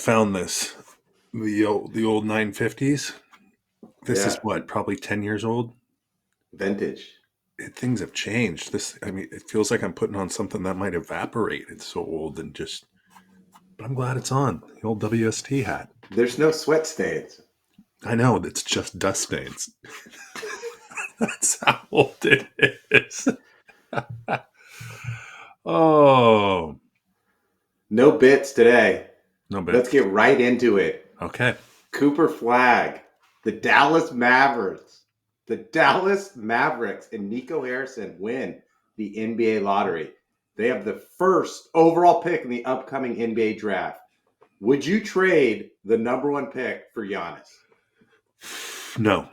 found this. The old 950s. This is Yeah, what, probably 10 years old? vintage. Things have changed. It feels like I'm putting on something that might evaporate. It's so old and just, but I'm glad it's on. The old WST hat. There's no sweat stains. I know, it's just dust stains. That's how old it is. Oh, No bits today. no Let's bits. get right into it. Okay. Cooper Flag, the Dallas Mavericks. The Dallas Mavericks and Nico Harrison win the NBA lottery. They have the first overall pick in the upcoming NBA draft. Would you trade the number one pick for Giannis? No.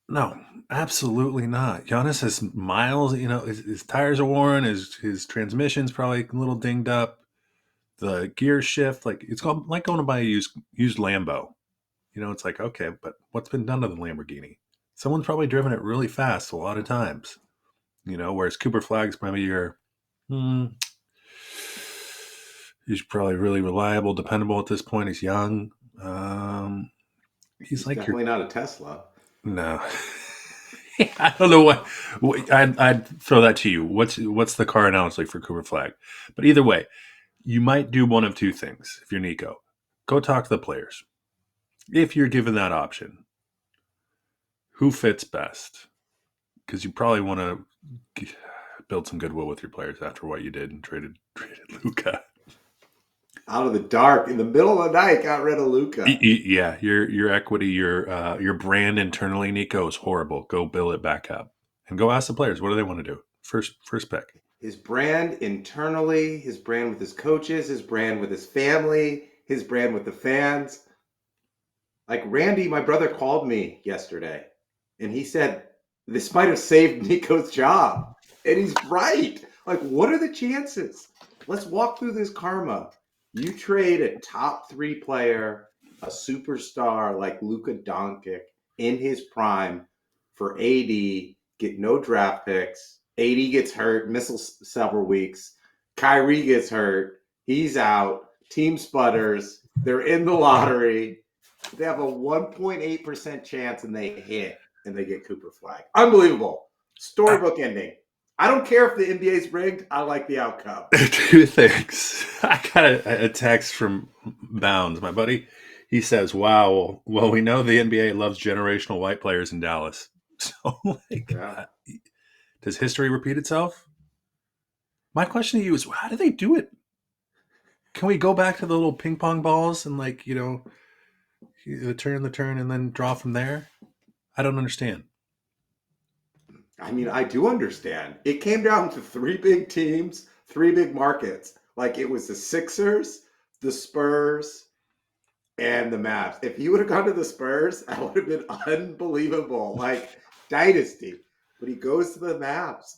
No, absolutely not. Giannis has miles. His tires are worn. His transmission's probably a little dinged up. The gear shift, like it's like going to buy a used Lambo. It's like, okay, but what's been done to the Lamborghini? Someone's probably driven it really fast a lot of times. Whereas Cooper Flag's probably he's probably really reliable, dependable at this point. He's young. He's like definitely not a Tesla. No. I don't know what I'd throw that to you. What's the car analogy for Cooper Flag? But either way, you might do one of two things. If you're Nico, go talk to the players. If you're given that option, who fits best? Because you probably want to build some goodwill with your players after what you did and traded Luka. Out of the dark, in the middle of the night, got rid of Luka. Yeah, your equity, your brand internally, Nico, is horrible. Go build it back up, and go ask the players what do they want to do. First pick. His brand internally, his brand with his coaches, his brand with his family, his brand with the fans. Like Randy, my brother, called me yesterday, and he said this might have saved Nico's job, and he's right. Like, what are the chances? Let's walk through this karma. You trade a top 3 player, a superstar like Luka Doncic in his prime for AD, get no draft picks. AD gets hurt, misses several weeks. Kyrie gets hurt. He's out. Team sputters. They're in the lottery. They have a 1.8% chance and they hit and they get Cooper Flag. Unbelievable. Storybook ending. I don't care if the NBA's rigged. I like the outcome. 2 things. I got a text from Bounds, my buddy. He says, wow, well, we know the NBA loves generational white players in Dallas. So, does history repeat itself? My question to you is, how do they do it? Can we go back to the little ping pong balls and the turn, and then draw from there? I don't understand. I mean, I do understand. It came down to 3 big teams, 3 big markets. Like it was the Sixers, the Spurs, and the Mavs. If he would have gone to the Spurs, that would have been unbelievable. Like dynasty. But he goes to the Mavs.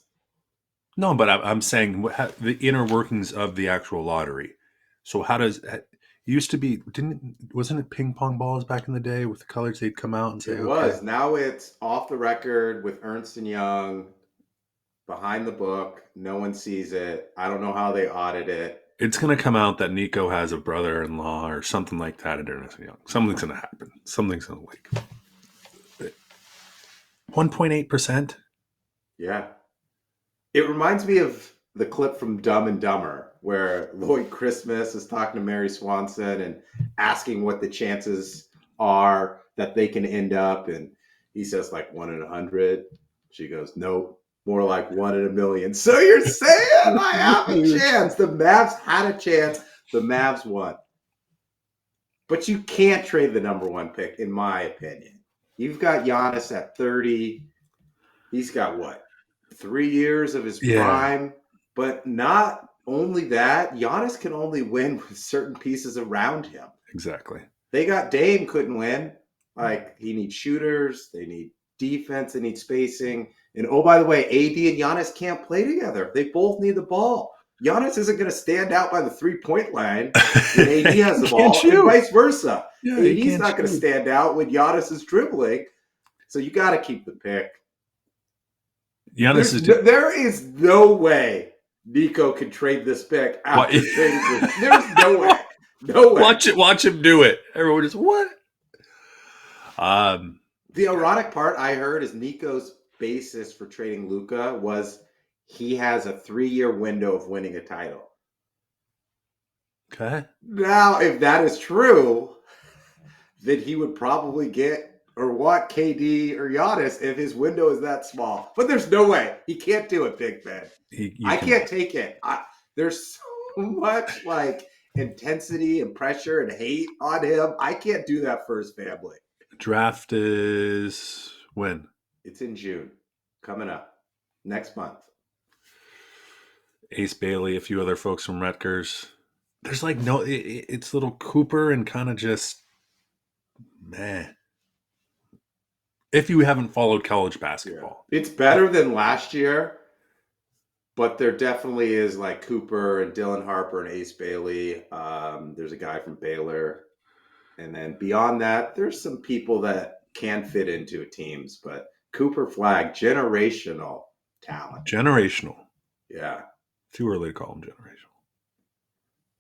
No, but I'm saying the inner workings of the actual lottery. So how does it used to be? Wasn't it ping pong balls back in the day with the colors? They'd come out and say, It was. Now it's off the record with Ernst and Young, behind the book. No one sees it. I don't know how they audit it. It's going to come out that Nico has a brother-in-law or something like that at Ernst & Young. Something's going to happen. Something's going to leak. 1.8%? Yeah. It reminds me of the clip from Dumb and Dumber where Lloyd Christmas is talking to Mary Swanson and asking what the chances are that they can end up. And he says like 1 in 100. She goes, nope, more like 1 in a million. So you're saying I have a chance. The Mavs had a chance. The Mavs won. But you can't trade the number 1 pick, in my opinion. You've got Giannis at 30. He's got what? 3 years of his prime. But not only that, Giannis can only win with certain pieces around him. Exactly. They got Dame couldn't win. Like, he needs shooters. They need defense. They need spacing. And, oh, by the way, AD and Giannis can't play together. They both need the ball. Giannis isn't going to stand out by the 3-point line when AD has the ball, and vice versa. Yeah, AD's not going to stand out when Giannis is dribbling. So you got to keep the pick. There is no way Nico can trade this pick after trading this. There's no way. No way. Watch him do it. Everyone just what? The ironic part I heard is Nico's basis for trading Luka was he has a 3-year window of winning a title. Okay. Now, if that is true, then he would probably get or want KD or Giannis if his window is that small. But there's no way. He can't do it, Big Ben. I can't take it. There's so much like intensity and pressure and hate on him. I can't do that for his family. Draft is when? It's in June. Coming up. Next month. Ace Bailey, a few other folks from Rutgers. There's like no, it's little Cooper and kind of just meh. If you haven't followed college basketball, it's better than last year, but there definitely is like Cooper and Dylan Harper and Ace Bailey. There's a guy from Baylor, and then beyond that, there's some people that can fit into teams. But Cooper Flag, generational talent. Generational. Yeah. Too early to call him generational.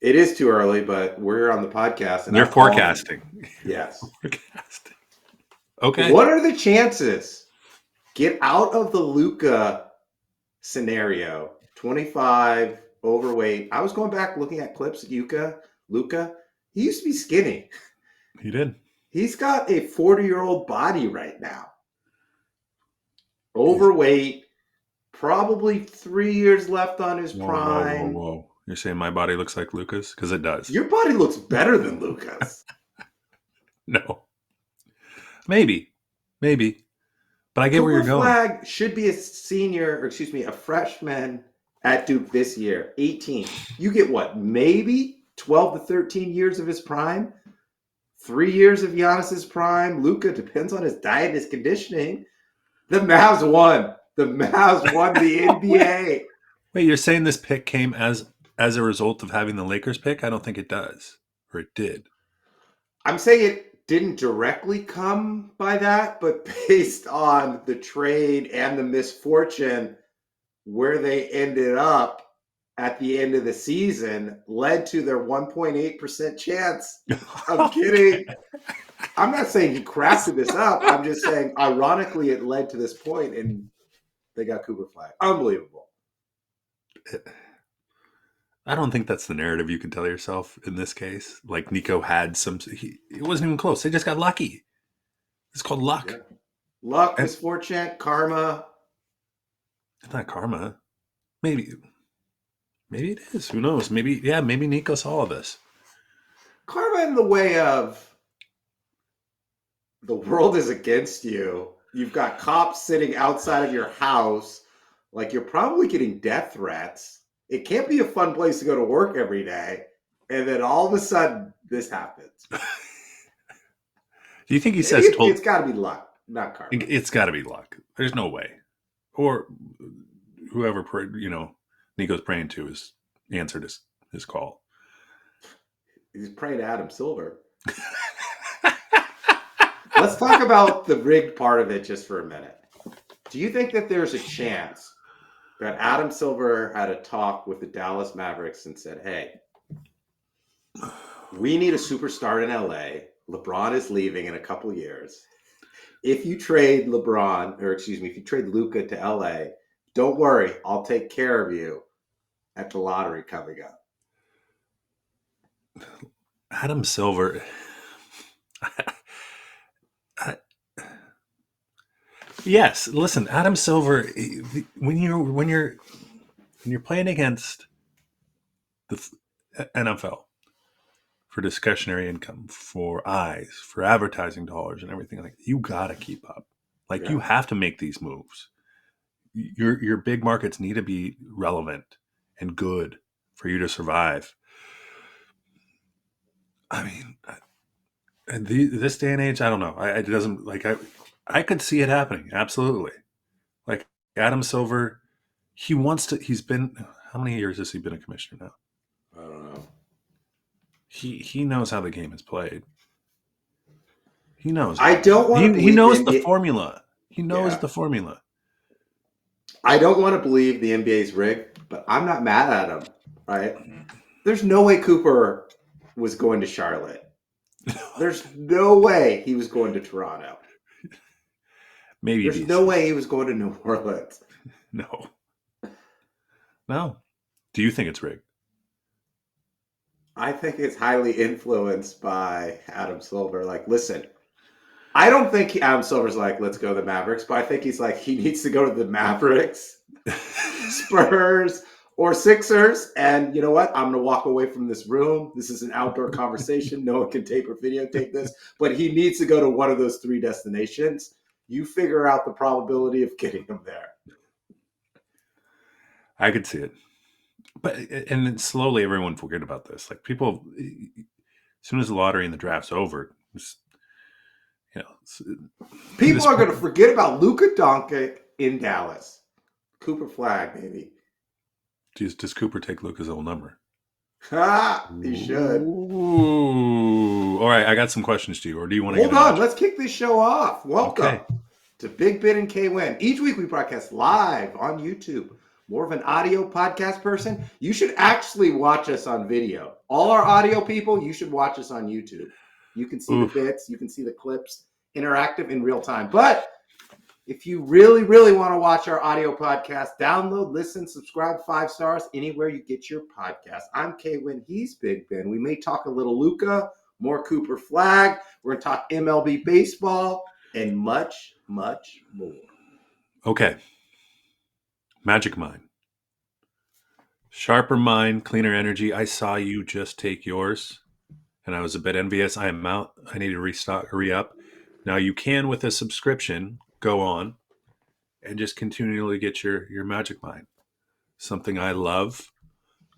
It is too early, but we're on the podcast. And they're forecasting. Yes. Forecasting. Okay. What are the chances? Get out of the Luka scenario. 25, overweight. I was going back looking at clips of Luka. He used to be skinny. He did. He's got a 40-year-old body right now. Overweight. Probably 3 years left on his prime. Whoa. You're saying my body looks like Luka's? Because it does. Your body looks better than Luka's. No. Maybe. But I get where you're going. Flag should be a freshman at Duke this year, 18. You get what, maybe 12 to 13 years of his prime? 3 years of Giannis's prime? Luka depends on his diet, his conditioning. The Mavs won. The Mavs won the NBA. Wait, you're saying this pick came as a result of having the Lakers pick? I don't think it does. Or it did. I'm saying it didn't directly come by that, but based on the trade and the misfortune where they ended up at the end of the season led to their 1.8% chance of getting. I'm not saying he crafted this up. I'm just saying, ironically, it led to this point, and they got Cooper Flag. Unbelievable. I don't think that's the narrative you can tell yourself in this case. Like Nico had it wasn't even close. They just got lucky. It's called luck. Yeah. Luck, misfortune, karma. It's not karma. Maybe it is. Who knows? Maybe Nico saw all this. Karma in the way of the world is against you. You've got cops sitting outside of your house. Like, you're probably getting death threats. It can't be a fun place to go to work every day. And then all of a sudden, this happens. Do you think he says... It's got to be luck, not karma. It's got to be luck. There's no way. Or whoever, Nico's praying to has answered his call. He's praying to Adam Silver. Let's talk about the rigged part of it just for a minute. Do you think that there's a chance that Adam Silver had a talk with the Dallas Mavericks and said, hey, we need a superstar in LA. LeBron is leaving in a couple years. If you trade if you trade Luka to LA, don't worry, I'll take care of you at the lottery coming up. Adam Silver... Yes, listen, Adam Silver. When you're playing against the NFL for discretionary income, for eyes, for advertising dollars, and everything like that, you gotta keep up. You have to make these moves. Your big markets need to be relevant and good for you to survive. I mean, this day and age, I don't know. It doesn't I could see it happening. Absolutely. Like Adam Silver, he's been, how many years has he been a commissioner now? I don't know. He knows how the game is played. He knows. I don't want to He knows the formula. He knows the formula. I don't want to believe the NBA's rigged, but I'm not mad at him, right? There's no way Cooper was going to Charlotte. There's no way he was going to Toronto. Maybe There's DC. no way he was going to New Orleans. No. Do you think it's rigged? I think it's highly influenced by Adam Silver. Like, listen, I don't think Adam Silver's like, let's go to the Mavericks, but I think he's like, he needs to go to the Mavericks, Spurs, or Sixers. And you know what? I'm going to walk away from this room. This is an outdoor conversation. No one can tape or videotape this, but he needs to go to one of those three destinations. You figure out the probability of getting him there. I could see it. But and then slowly everyone forget about this. Like people, as soon as the lottery and the draft's over, people are going to forget about Luka Doncic in Dallas. Cooper Flag, maybe. Does Cooper take Luka's old number? He should. Ooh. All right, I got some questions to you. Or do you want to Hold on? Let's kick this show off. Welcome to Big Ben and K Winn. Each week we broadcast live on YouTube. More of an audio podcast person, you should actually watch us on video. All our audio people, you should watch us on YouTube. You can see the bits, you can see the clips, interactive in real time. But if you really, really want to watch our audio podcast, download, listen, subscribe, 5 stars, anywhere you get your podcast. I'm K Winn, he's Big Ben. We may talk a little Luka, more Cooper Flag. We're going to talk MLB baseball and much, much more. Okay. Magic Mind. Sharper mind, cleaner energy. I saw you just take yours, and I was a bit envious. I am out. I need to re-up. Now you can, with a subscription, go on and just continually get your Magic Mind. Something I love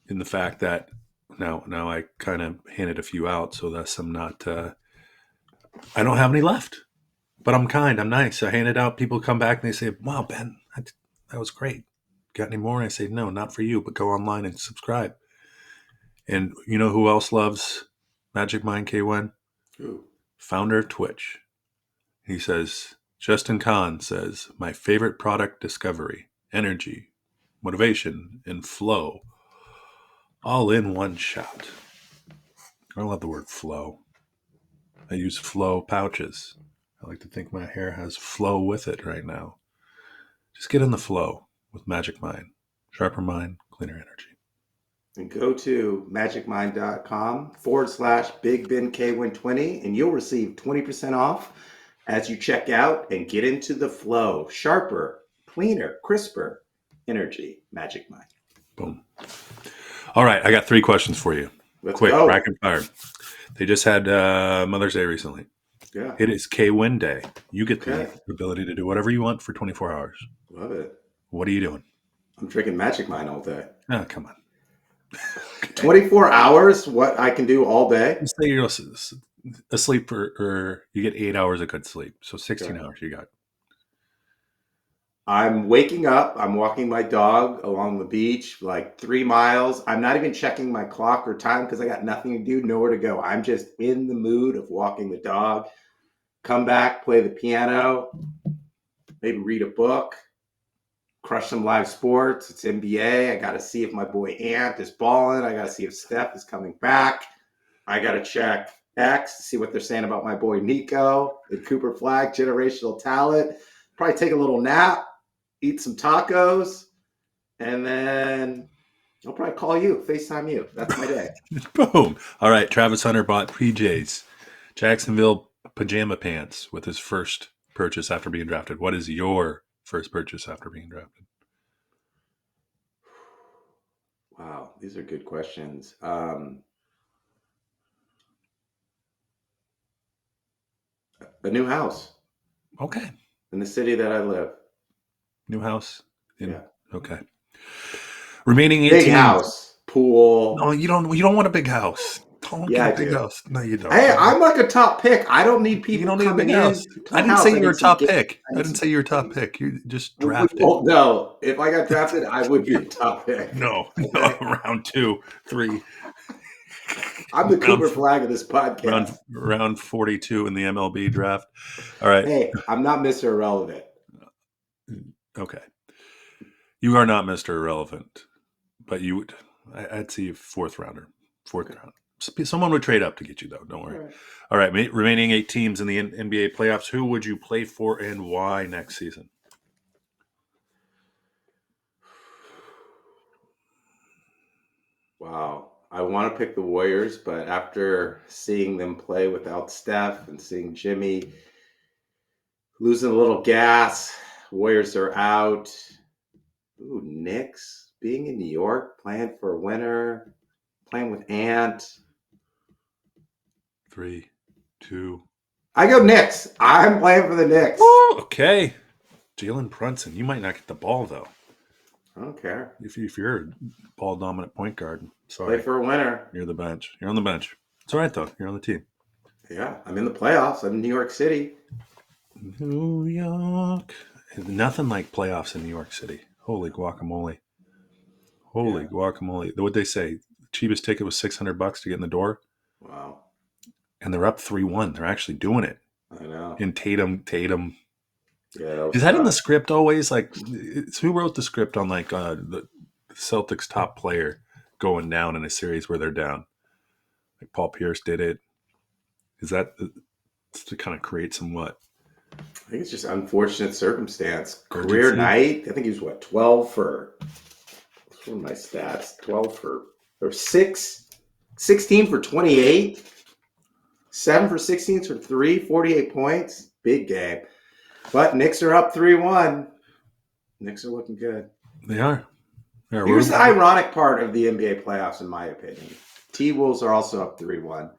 in the fact that now I kind of handed a few out, so thus I'm not. I don't have any left, but I'm kind. I'm nice. I hand it out. People come back and they say, "Wow, Ben, that was great. Got any more?" And I say, "No, not for you, but go online and subscribe." And you know who else loves Magic Mind, K Winn? Who? Founder of Twitch. He says, Justin Kahn says, my favorite product, discovery, energy, motivation, and flow, all in one shot. I love the word flow. I use flow pouches. I like to think my hair has flow with it right now. Just get in the flow with Magic Mind. Sharper mind, cleaner energy. And go to magicmind.com/Big Ben K Winn 20 and you'll receive 20% off as you check out and get into the flow. Sharper, cleaner, crisper energy. Magic Mind. Boom. All right, I got 3 questions for you. Let's Quick, go. rapid fire. They just had Mother's Day recently. Yeah. It is K Winn Day. You get the ability to do whatever you want for 24 hours. Love it. What are you doing? I'm drinking Magic Mind all day. Oh, come on. 24 hours, what I can do all day? Just say you're asleep or you get 8 hours of good sleep. So 16 hours you got. I'm waking up. I'm walking my dog along the beach, like 3 miles. I'm not even checking my clock or time because I got nothing to do, nowhere to go. I'm just in the mood of walking the dog. Come back, play the piano, maybe read a book, crush some live sports. It's NBA. I got to see if my boy Ant is balling. I got to see if Steph is coming back. I got to check X to see what they're saying about my boy Nico and Cooper Flag, generational talent. Probably take a little nap, eat some tacos, and then I'll probably call you, FaceTime you. That's my day. Boom. All right. Travis Hunter bought PJs, Jacksonville pajama pants with his first purchase after being drafted. What is your first purchase after being drafted? Wow, these are good questions. A new house. Okay. In the city that I live. New house? Yeah. Okay. Remaining 18. Big house. Pool. No, you don't want a big house. Don't get a big house. No, you don't. Hey, I'm like a top pick. I don't need people. You don't need a big house. I didn't say you were a top pick. I didn't say you were a top pick. You just drafted. Well, no, if I got drafted, I would be a top pick. No, round 2, 3. I'm the Cooper Flag of this podcast. Round 42 in the MLB draft. All right. Hey, I'm not Mr. Irrelevant. Okay. You are not Mr. Irrelevant, but I'd see you fourth round. Someone would trade up to get you, though. Don't worry. All right. Remaining 8 teams in the NBA playoffs. Who would you play for and why next season? Wow. I want to pick the Warriors, but after seeing them play without Steph and seeing Jimmy losing a little gas, Warriors are out. Ooh, Knicks being in New York, playing for a winner, playing with Ant. 3, 2. I go Knicks. I'm playing for the Knicks. Ooh, okay. Jalen Brunson. You might not get the ball, though. I don't care. If you're a ball-dominant point guard, sorry. Play for a winner. You're the bench. You're on the bench. It's all right, though. You're on the team. Yeah, I'm in the playoffs. I'm in New York City. New York. Nothing like playoffs in New York City. Holy guacamole. Holy guacamole. What'd they say? The cheapest ticket was $600 to get in the door. Wow. And they're up 3-1. They're actually doing it. I know. And Tatum. Yeah, Is that in the script always? Like, who wrote the script on like the Celtics top player going down in a series where they're down? Like Paul Pierce did it. Is that to kind of create some what? I think it's just unfortunate circumstance. Career night. I think he was 12 for. What are my stats? 12 for or 16 for 28. 7 for 16 for 3, 48 points. Big game. But Knicks are up 3-1. Knicks are looking good. They are. Here's the ironic part of the NBA playoffs, in my opinion. T-Wolves are also up 3-1.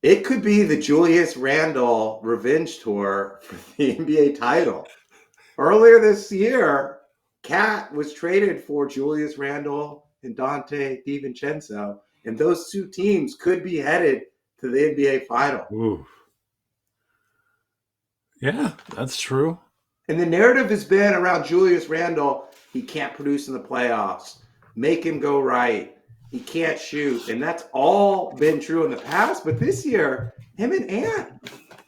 It could be the Julius Randle revenge tour for the NBA title. Earlier this year, Cat was traded for Julius Randle and Dante DiVincenzo, and those two teams could be headed to the NBA final. Ooh. Yeah, that's true. And the narrative has been around Julius Randle, he can't produce in the playoffs. Make him go right. He can't shoot. And that's all been true in the past. But this year, him and Ant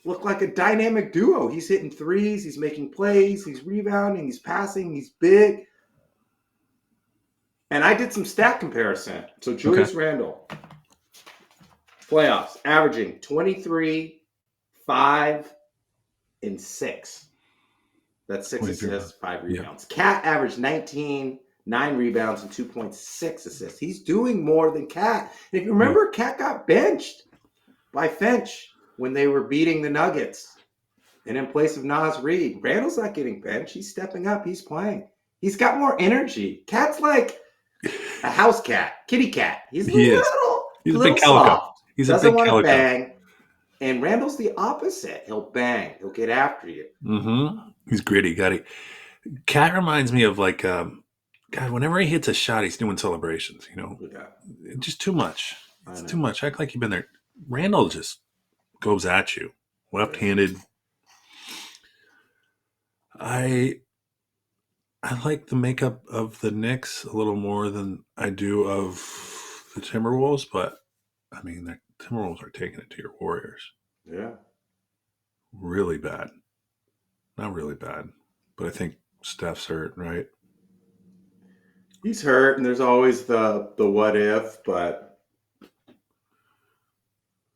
look like a dynamic duo. He's hitting threes. He's making plays. He's rebounding. He's passing. He's big. And I did some stat comparison. So Julius Randle, playoffs, averaging 23, 5, and 6. That's 6 assists, 5 rebounds. Yeah. Cat averaged 19, 9 rebounds, and 2.6 assists. He's doing more than Cat. And if you remember, Cat got benched by Finch when they were beating the Nuggets. And in place of Naz Reid, Randall's not getting benched. He's stepping up. He's playing. He's got more energy. Cat's like a house cat, kitty cat. He's a little soft. He's doesn't a big want to bang. And Randall's the opposite. He'll bang. He'll get after you. Mm-hmm. He's gritty, gutty. Cat reminds me of like, God, whenever he hits a shot, he's doing celebrations, you know. Yeah. Just too much. It's too much. Act like you've been there. Randall just goes at you. Left-handed. I like the makeup of the Knicks a little more than I do of the Timberwolves, but I mean, the Timberwolves are taking it to your Warriors. Yeah. Really bad. Not really bad, but I think Steph's hurt, right? He's hurt, and there's always the what if, but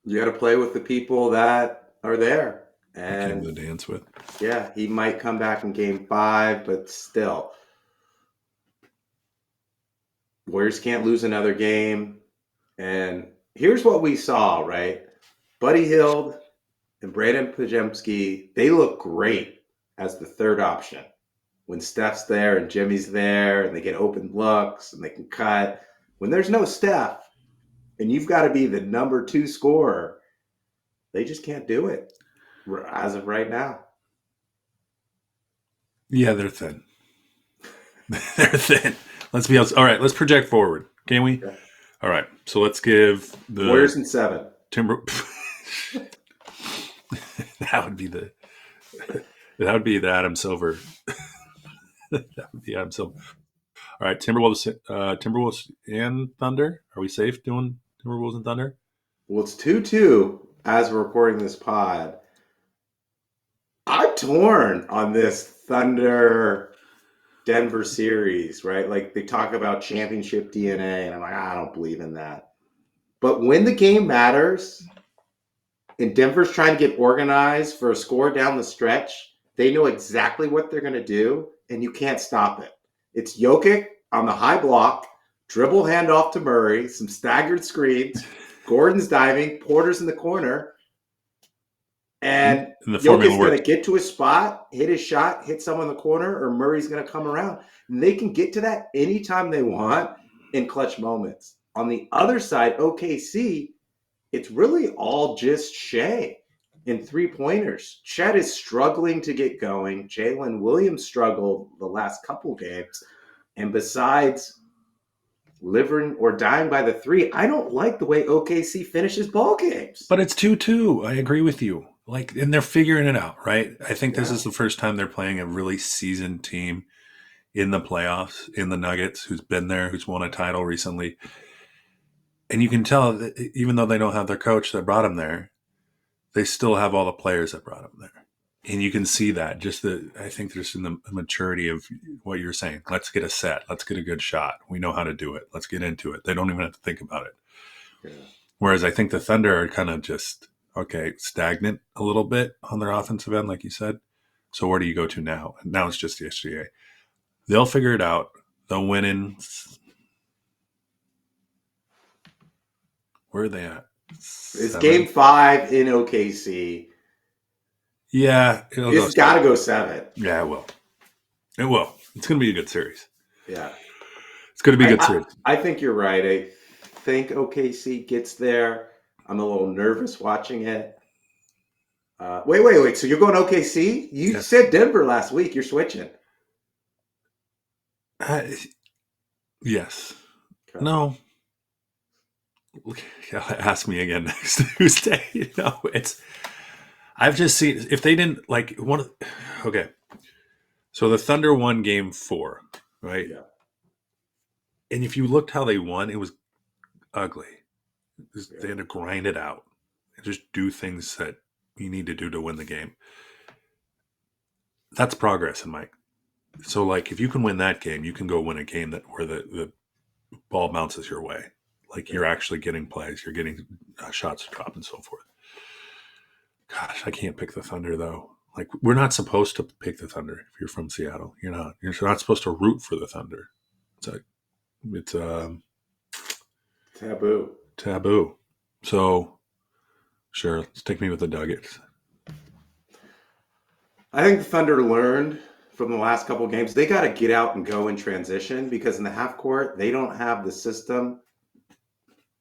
you got to play with the people that are there. And to dance with. Yeah, he might come back in game 5, but still. Warriors can't lose another game. And here's what we saw, right? Buddy Hield and Brandon Pajemski, they look great as the third option. When Steph's there and Jimmy's there and they get open looks and they can cut. When there's no Steph and you've got to be the number 2 scorer, they just can't do it. As of right now. Yeah, they're thin. They're thin. Let's be honest. All right, let's project forward. Can we? Yeah. All right. So let's give the Warriors in 7. That would be the Adam Silver. That would be Adam Silver. All right, Timberwolves and Thunder. Are we safe doing Timberwolves and Thunder? Well, it's 2-2 as we're recording this pod. I'm torn on this Thunder Denver series, right? Like they talk about championship DNA, and I'm like, I don't believe in that. But when the game matters and Denver's trying to get organized for a score down the stretch, they know exactly what they're going to do, and you can't stop it. It's Jokic on the high block, dribble handoff to Murray, some staggered screens, Gordon's diving, Porter's in the corner, and Jokic's going to get to his spot, hit his shot, hit someone in the corner, or Murray's going to come around. And they can get to that anytime they want in clutch moments. On the other side, OKC, it's really all just Shea in three-pointers. Chet is struggling to get going. Jalen Williams struggled the last couple games. And besides living or dying by the three, I don't like the way OKC finishes ball games. But it's 2-2. I agree with you. And they're figuring it out, right? I think this is the first time they're playing a really seasoned team in the playoffs, in the Nuggets, who's been there, who's won a title recently. And you can tell that even though they don't have their coach that brought them there, they still have all the players that brought them there. And you can see that. I think there's in the maturity of what you're saying. Let's get a set. Let's get a good shot. We know how to do it. Let's get into it. They don't even have to think about it. Yeah. Whereas I think the Thunder are kind of just, stagnant a little bit on their offensive end, like you said. So where do you go to now? And now it's just the SGA. They'll figure it out. They'll win in. Where are they at? It's game 5 in OKC. Yeah. It's got to go 7. Yeah, it will. It will. It's going to be a good series. Yeah. It's going to be a good series. I think you're right. I think OKC gets there. I'm a little nervous watching it. Wait. So you're going OKC? You said Denver last week. You're switching. Yes. Okay. No. Ask me again next Tuesday. I've just seen, if they didn't okay. So the Thunder won game 4, right? Yeah. And if you looked how they won, it was ugly. They had to grind it out and just do things that you need to do to win the game. That's progress, Mike. So, if you can win that game, you can go win a game where the ball bounces your way. You're actually getting plays, you're getting shots to drop and so forth. Gosh, I can't pick the Thunder, though. We're not supposed to pick the Thunder if you're from Seattle. You're not. You're not supposed to root for the Thunder. It's taboo. So, sure, stick me with the Nuggets. I think the Thunder learned from the last couple of games. They got to get out and go in transition because in the half court, they don't have the system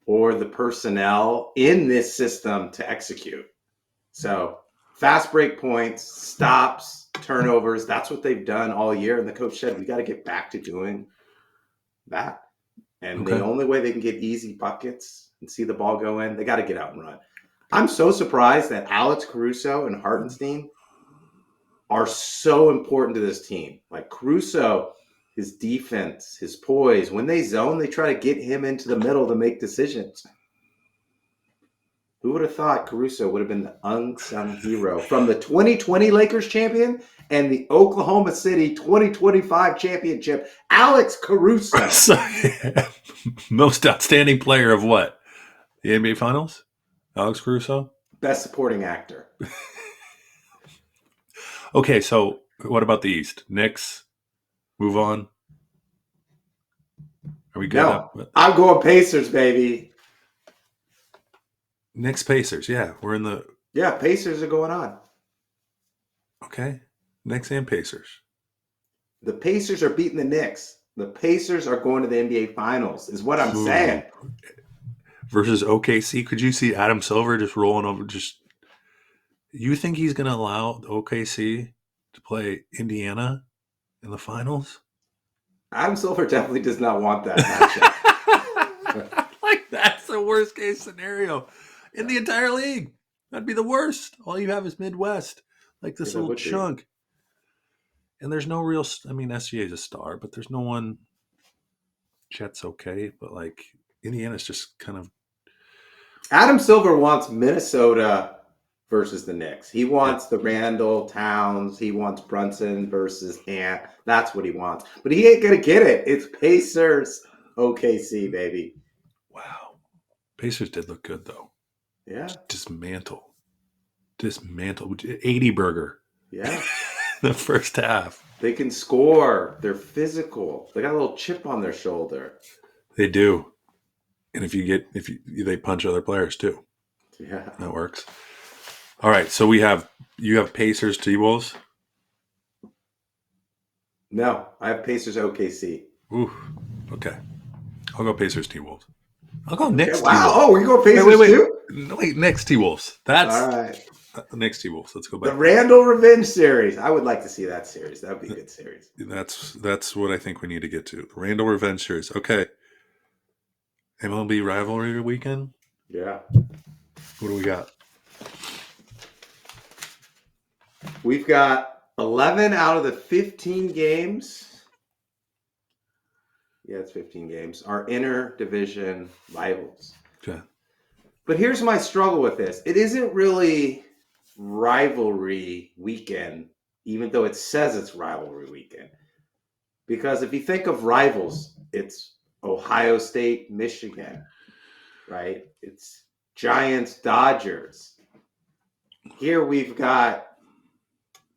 or the personnel in this system to execute. So fast break points, stops, turnovers, that's what they've done all year. And the coach said, we got to get back to doing that. And the only way they can get easy buckets and see the ball go in, they got to get out and run. I'm so surprised that Alex Caruso and Hartenstein are so important to this team. Caruso, his defense, his poise, when they zone, they try to get him into the middle to make decisions. Who would have thought Caruso would have been the unsung hero from the 2020 Lakers champion and the Oklahoma City 2025 championship? Alex Caruso. Most outstanding player of what? The NBA Finals? Alex Caruso? Best supporting actor. Okay, so what about the East? Knicks? Move on? Are we good? No, I'm going Pacers, baby. Knicks Pacers, yeah. We're in the... Yeah, Pacers are going on. Okay. Knicks and Pacers. The Pacers are beating the Knicks. The Pacers are going to the NBA Finals, is what I'm saying. Versus OKC. Could you see Adam Silver just rolling over? You think he's going to allow OKC to play Indiana in the finals? Adam Silver definitely does not want that matchup. That's the worst case scenario in the entire league. That'd be the worst. All you have is Midwest, this little chunk. And there's no real, SGA is a star, but there's no one. Chet's okay, but Indiana's just kind of. Adam Silver wants Minnesota versus the Knicks. He wants the Randall Towns. He wants Brunson versus Ant. That's what he wants. But he ain't going to get it. It's Pacers OKC, baby. Wow. Pacers did look good though. Yeah. Dismantle. 80 burger. Yeah. The first half. They can score. They're physical. They got a little chip on their shoulder. They do. And they punch other players too. Yeah. That works. All right. So you have Pacers T-Wolves. No, I have Pacers OKC. Ooh. Okay. I'll go Pacers T-Wolves. I'll go Knicks Wow. T-Wolves. Oh, you go Pacers too? Wait, Knicks T-Wolves. That's all right. Knicks T-Wolves. Let's go back. The Randall Revenge series. I would like to see that series. That would be a good series. That's what I think we need to get to. The Randall Revenge series. Okay. MLB rivalry weekend. Yeah. What do we got? We've got 11 out of the 15 games. Yeah, it's 15 games. Our inter-division rivals. Okay. But here's my struggle with this. It isn't really rivalry weekend, even though it says it's rivalry weekend. Because if you think of rivals, it's Ohio State, Michigan, right? It's Giants, Dodgers. Here we've got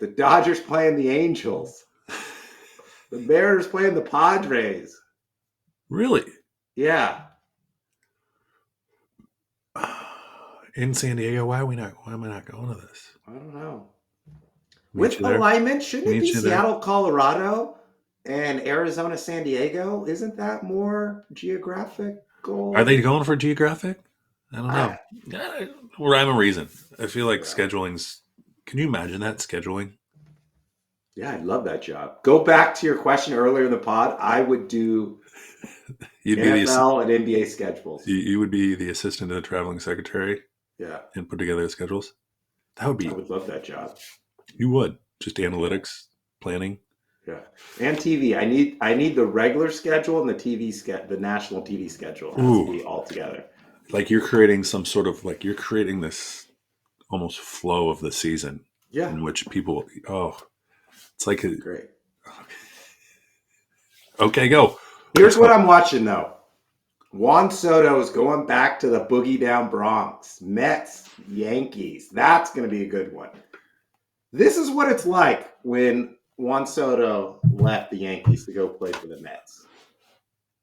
the Dodgers playing the Angels. The Mariners playing the Padres. Really? Yeah. In San Diego, why am I not going to this? I don't know. Meet With you there. alignment, shouldn't it Meet be you there. Seattle, Colorado, and Arizona, San Diego? Isn't that more geographical? Are they going for geographic? I don't know. Rhyme and reason. I feel like scheduling's. Can you imagine that scheduling? Yeah, I'd love that job. Go back to your question earlier in the pod. I would do NFL and NBA schedules. You would be the assistant to the traveling secretary. Yeah, and put together the schedules. That would be. I would love that job. You would just analytics, planning. Yeah, and TV. I need the regular schedule and the TV the national TV schedule has to be all together. Like you're creating you're creating this almost flow of the season. Yeah, in which people. Oh, it's like great. Okay, go. Here's what I'm watching though. Juan Soto is going back to the boogie down Bronx. Mets, Yankees. That's going to be a good one. This is what it's like when Juan Soto left the Yankees to go play for the Mets.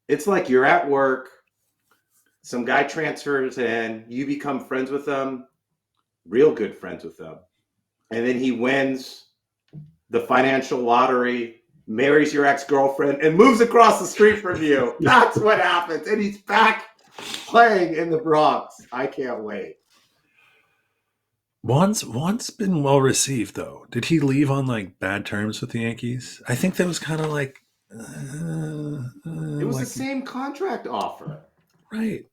It's like you're at work, some guy transfers in, you become friends with them, real good friends with them, and then he wins the financial lottery, marries your ex-girlfriend, and moves across the street from you. That's what happens. And he's back playing in the Bronx. I can't wait. Juan's been well received, though. Did he leave on, like, bad terms with the Yankees? I think that was kind of like... it was the same contract offer. Right.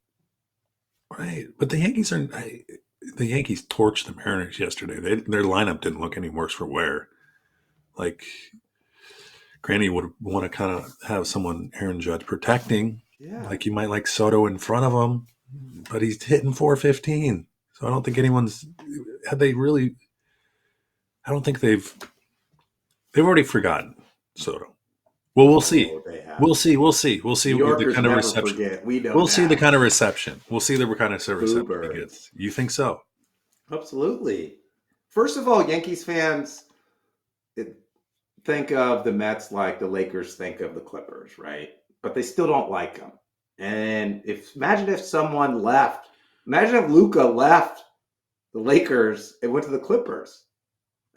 But the Yankees are... the Yankees torched the Mariners yesterday. Their lineup didn't look any worse for wear. Like... Granny would want to kind of have someone Aaron Judge protecting. Yeah. Like you might like Soto in front of him, but he's hitting 415. So I don't think anyone's I don't think they've already forgotten Soto. Well, we'll see. We'll see. We'll see the kind of reception. We'll see the kind of reception. We'll see the kind of reception he gets. You think so? Absolutely. First of all, Yankees fans think of the Mets like the Lakers think of the Clippers, right? But they still don't like them. And imagine if someone left. Imagine if Luka left the Lakers and went to the Clippers.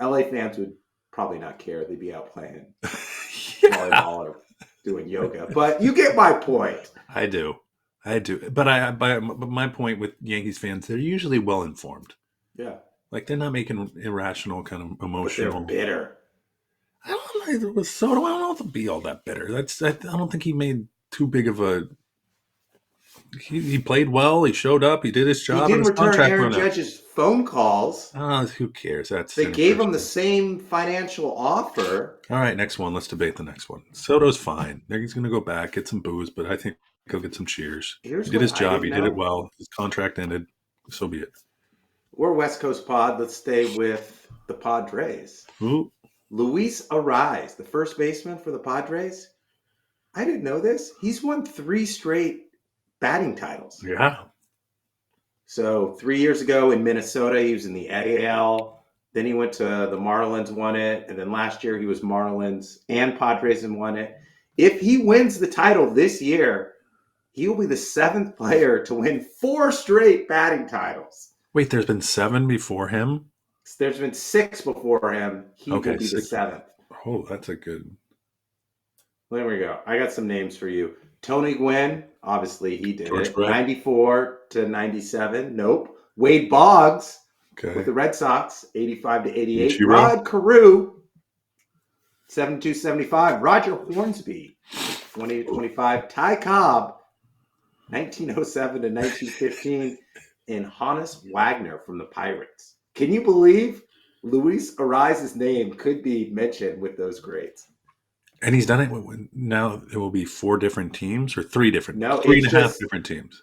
LA fans would probably not care. They'd be out playing volleyball or doing yoga. But you get my point. I do. But my point with Yankees fans, they're usually well informed. Yeah. Like they're not making irrational kind of emotional. But they're bitter. I don't know with Soto. I don't know if it'll be all that bitter. I don't think he made too big of a. He played well. He showed up. He did his job. He didn't return Aaron Judge's phone calls. Who cares? They gave him the same financial offer. All right, next one. Let's debate the next one. Soto's fine. He's going to go back, get some booze, but I think he'll get some cheers. He did his job. He did it well. His contract ended. So be it. We're West Coast Pod. Let's stay with the Padres. Ooh. Luis Ariz, the first baseman for the Padres. I didn't know this. He's won 3 straight batting titles. Yeah. So 3 years ago in Minnesota, he was in the AL. Then he went to the Marlins, won it. And then last year he was Marlins and Padres and won it. If he wins the title this year, he will be the 7th player to win 4 straight batting titles. Wait, there's been 7 before him? There's been 6 before him. He will be the 7th. Oh, that's a good. There we go. I got some names for you. Tony Gwynn, obviously he did George it. Brett. 94 to 97. Nope. Wade Boggs Okay. with the Red Sox, 85 to 88. Ichiro. Rod Carew, 72-75. Roger Hornsby, 20 to 25. Ty Cobb, 1907 to 1915. And Hannes Wagner from the Pirates. Can you believe Luis Ariza's name could be mentioned with those grades? And he's done it. Now it will be 4 different teams or 3 different. No, 3.5 different teams.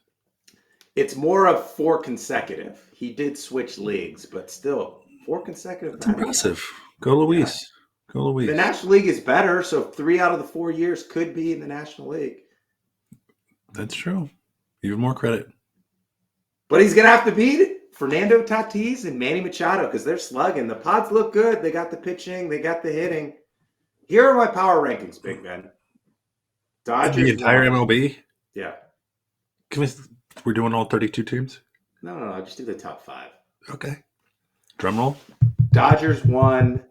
It's more of 4 consecutive. He did switch leagues, but still 4 consecutive. That's impressive. Go Luis. Yeah. Go Luis. The National League is better, so 3 out of the 4 years could be in the National League. That's true. Even more credit. But he's going to have to beat Fernando Tatis and Manny Machado because they're slugging. The Pods look good. They got the pitching. They got the hitting. Here are my power rankings, Big Ben. Dodgers. The entire MLB? Yeah. We're doing all 32 teams? No. Just do the top 5. Okay. Drum roll. Dodgers 1.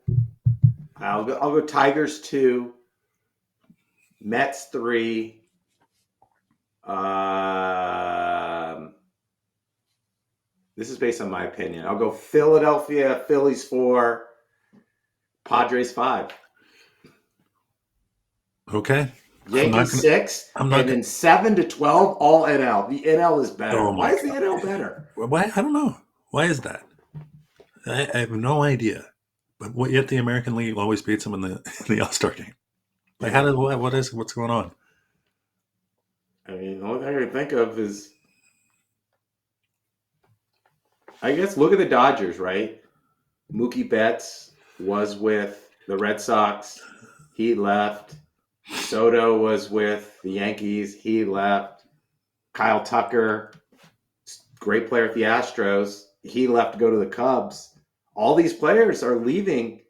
I'll go Tigers 2. Mets 3. This is based on my opinion. I'll go Philadelphia, Phillies 4. Padres 5. Okay. Yankees 6, then 7 to 12, all NL. The NL is better. Oh Why is the NL better? Why? I don't know. Why is that? I have no idea. But yet the American League always beats them in the All-Star game. Like, what's going on? I mean, the only thing I can think of is, I guess, look at the Dodgers, right? Mookie Betts was with the Red Sox. He left. Soto was with the Yankees. He left. Kyle Tucker, great player at the Astros. He left to go to the Cubs. All these players are leaving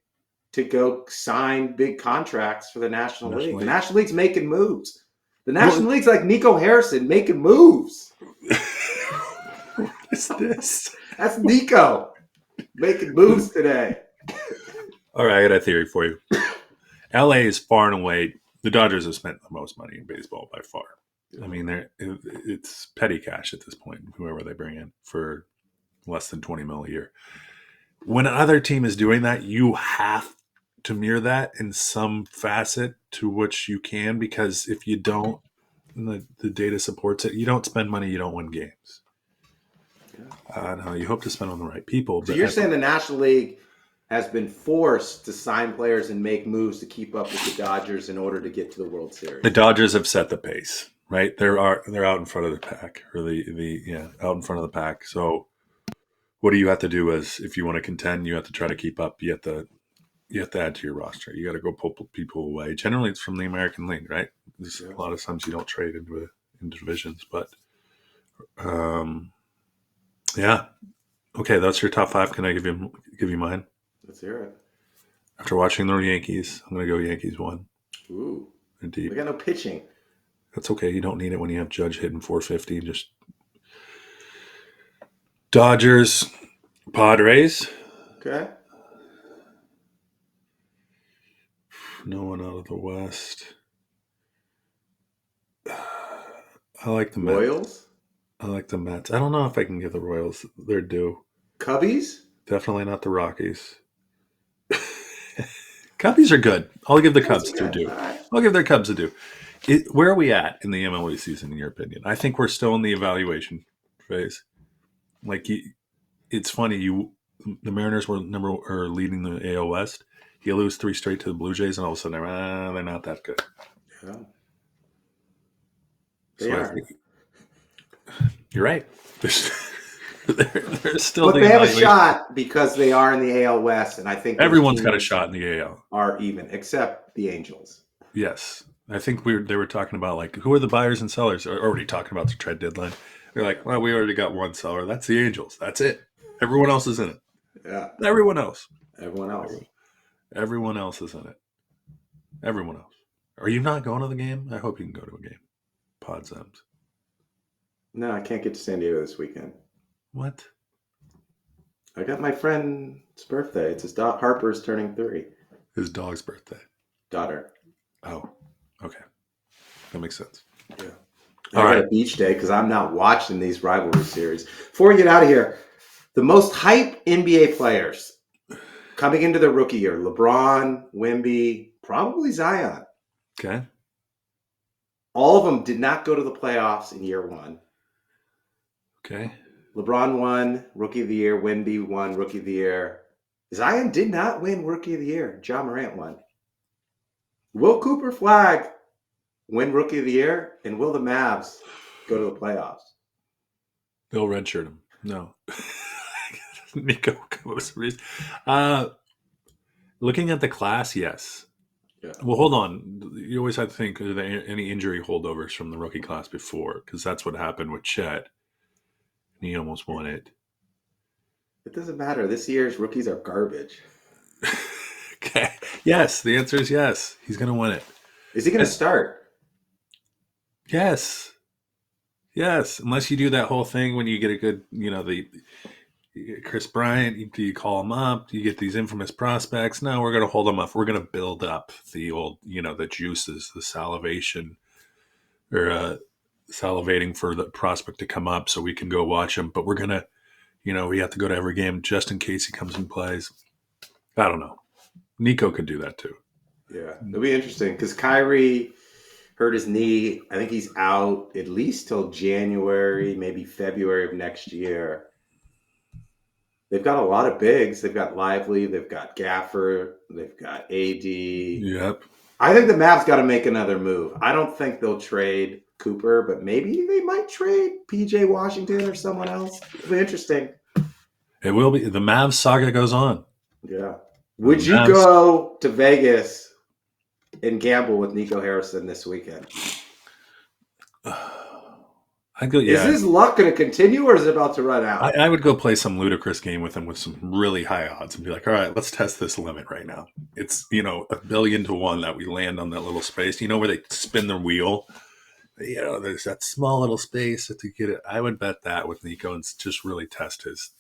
to go sign big contracts for the National League. The National League's making moves. The National League's like Nico Harrison making moves. What is this? That's Nico making moves today. All right, I got a theory for you. LA is far and away, the Dodgers have spent the most money in baseball by far. I mean, it's petty cash at this point, whoever they bring in for less than $20 million a year. When another team is doing that, you have to mirror that in some facet to which you can, because if you don't, and the data supports it, you don't spend money, you don't win games. No, you hope to spend on the right people. So you're saying the National League has been forced to sign players and make moves to keep up with the Dodgers in order to get to the World Series. The Dodgers have set the pace, right? They're out in front of the pack, or out in front of the pack. So what do you have to do as if you want to contend? You have to try to keep up. You have to add to your roster. You got to go pull people away. Generally, it's from the American League, right? A lot of times you don't trade into divisions, but yeah. Okay, that's your top 5. Can I give you mine? Let's hear it. After watching the Yankees, I'm going to go Yankees 1. Ooh. Indeed. We got no pitching. That's okay. You don't need it when you have Judge hitting 450. Just Dodgers, Padres. Okay. No one out of the West. I like the Mets. Royals? I like the Mets. I don't know if I can give the Royals their due. Cubbies? Definitely not the Rockies. Cubbies are good. I'll give the Cubs their due. I'll give their Cubs a due. Where are we at in the MLB season, in your opinion? I think we're still in the evaluation phase. Like, it's funny. The Mariners were leading the AL West. You lose 3 straight to the Blue Jays, and all of a sudden they're not that good. Yeah. They are. You're right. They're still. But they have a shot because they are in the AL West, and I think everyone's got a shot in the AL. Are even, except the Angels. Yes, I think they were talking about, like, who are the buyers and sellers? Are already talking about the trade deadline. They're like, well, we already got one seller. That's the Angels. That's it. Everyone else is in it. Yeah. Everyone else. Everyone else. Everyone else is in it. Everyone else. Are you not going to the game? I hope you can go to a game. Pod Zems. No, I can't get to San Diego this weekend. What? I got my friend's birthday. It's his daughter. Harper's turning 3. His dog's birthday. Daughter. Oh, okay. That makes sense. Yeah. All I right. got a beach day because I'm not watching these rivalry series. Before we get out of here, the most hype NBA players coming into their rookie year: LeBron, Wemby, probably Zion. Okay. All of them did not go to the playoffs in year 1. Okay. LeBron won Rookie of the Year. Wemby won Rookie of the Year. Zion did not win Rookie of the Year. Ja Morant won. Will Cooper Flag win Rookie of the Year? And will the Mavs go to the playoffs? They'll redshirt him. No. Nico comes. Looking at the class, yes. Yeah. Well, hold on. You always have to think, are there any injury holdovers from the rookie class before? Because that's what happened with Chet. And he almost won it. It doesn't matter. This year's rookies are garbage. Okay. Yes, the answer is yes. He's going to win it. Is he going to start? Yes. Yes. Unless you do that whole thing when you get a good, the Chris Bryant, you call him up, you get these infamous prospects. No, we're going to hold them up. We're going to build up the old, the juices, the salivation, or salivating for the prospect to come up so we can go watch him. But we're going to, we have to go to every game just in case he comes and plays. I don't know. Nico could do that too. Yeah, it'll be interesting because Kyrie hurt his knee. I think he's out at least till January, maybe February of next year. They've got a lot of bigs. They've got Lively. They've got Gafford. They've got AD. Yep. I think the Mavs got to make another move. I don't think they'll trade Cooper, but maybe they might trade PJ Washington or someone else. It'll be interesting. It will be. The Mavs saga goes on. Yeah. Would you go to Vegas and gamble with Nico Harrison this weekend? I'd go, yeah. Is his luck going to continue or is it about to run out? I would go play some ludicrous game with him with some really high odds and be like, all right, let's test this limit right now. It's, 1,000,000,000 to 1 that we land on that little space. Where they spin the wheel? There's that small little space to get it. I would bet that with Nico and just really test his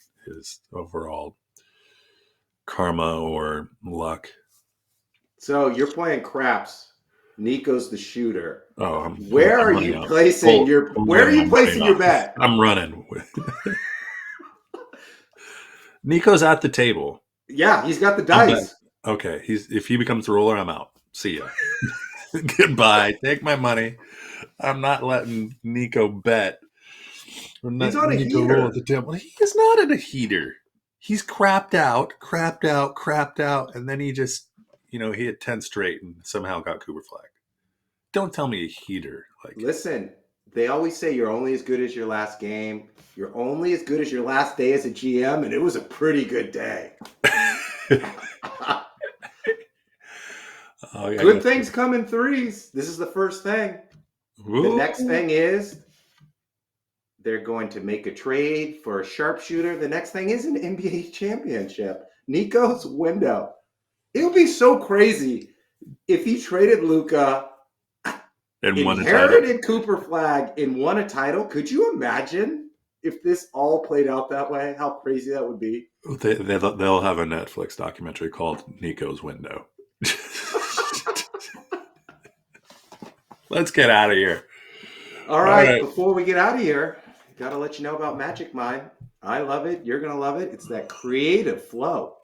overall karma or luck. So you're playing craps. Nico's the shooter. Oh, where are you placing your bet? I'm running. Nico's at the table. Yeah, he's got the dice. Okay, if he becomes the ruler, I'm out. See ya. Goodbye. Take my money. I'm not letting Nico bet. He's on a heater. At the table. He is not in a heater. He's crapped out, and then he just, he hit 10 straight and somehow got Cooper Flag. Don't tell me a heater. Listen, they always say you're only as good as your last game. You're only as good as your last day as a GM, and it was a pretty good day. Good things come in threes. This is the first thing. Ooh. The next thing is they're going to make a trade for a sharpshooter. The next thing is an NBA championship. Nico's window. It would be so crazy if he traded Luka, inherited Cooper Flag, and won a title. Could you imagine if this all played out that way? How crazy that would be. They'll have a Netflix documentary called Nico's Window. Let's get out of here. All right. Before we get out of here, got to let you know about Magic Mind. I love it. You're going to love it. It's that creative flow.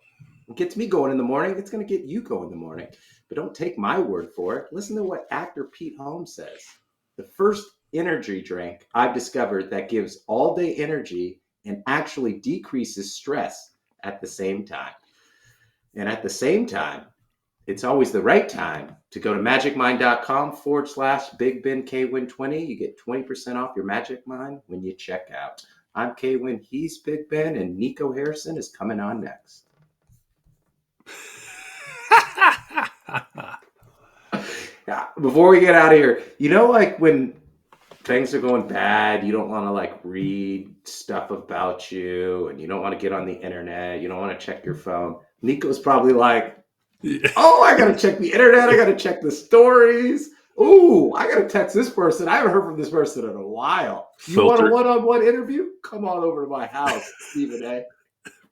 It gets me going in the morning. It's going to get you going in the morning. But don't take my word for it. Listen to what actor Pete Holmes says. The first energy drink I've discovered that gives all-day energy and actually decreases stress at the same time. And at the same time, it's always the right time to go to magicmind.com/Big Ben K Winn 20. You get 20% off your Magic Mind when you check out. I'm K Winn, he's Big Ben, and Nico Harrison is coming on next. Before we get out of here, when things are going bad, you don't want to like read stuff about you, and you don't want to get on the internet, you don't want to check your phone. Nico's probably like, oh, I gotta check the internet, I gotta check the stories. Ooh, I gotta text this person. I haven't heard from this person in a while. You want a one-on-one interview? Come on over to my house, Stephen A.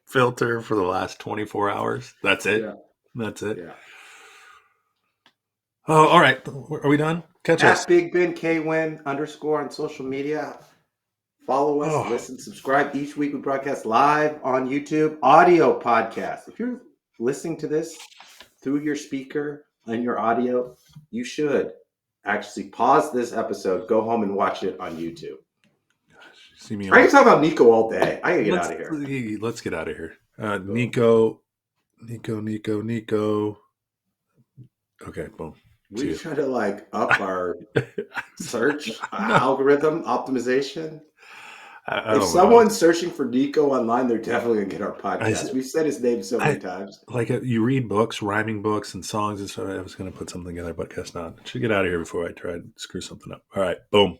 Filter for the last 24 hours. That's it. Yeah. That's it. Yeah. Oh, all right. Are we done? Catch us. Big Ben K Winn _ on social media. Follow us, listen, subscribe. Each week we broadcast live on YouTube, audio podcast. If you're listening to this through your speaker and your audio, you should actually pause this episode, go home and watch it on YouTube. See me I can talk about Nico all day. I gotta get out of here. Let's get out of here. Nico. Okay, boom. We try to like up our search algorithm optimization. If someone's searching for Nico online, they're definitely gonna get our podcast. We've said his name so many times. Like you read books, rhyming books, and songs and stuff. I was gonna put something together, but guess not. I should get out of here before I try to screw something up. All right, boom.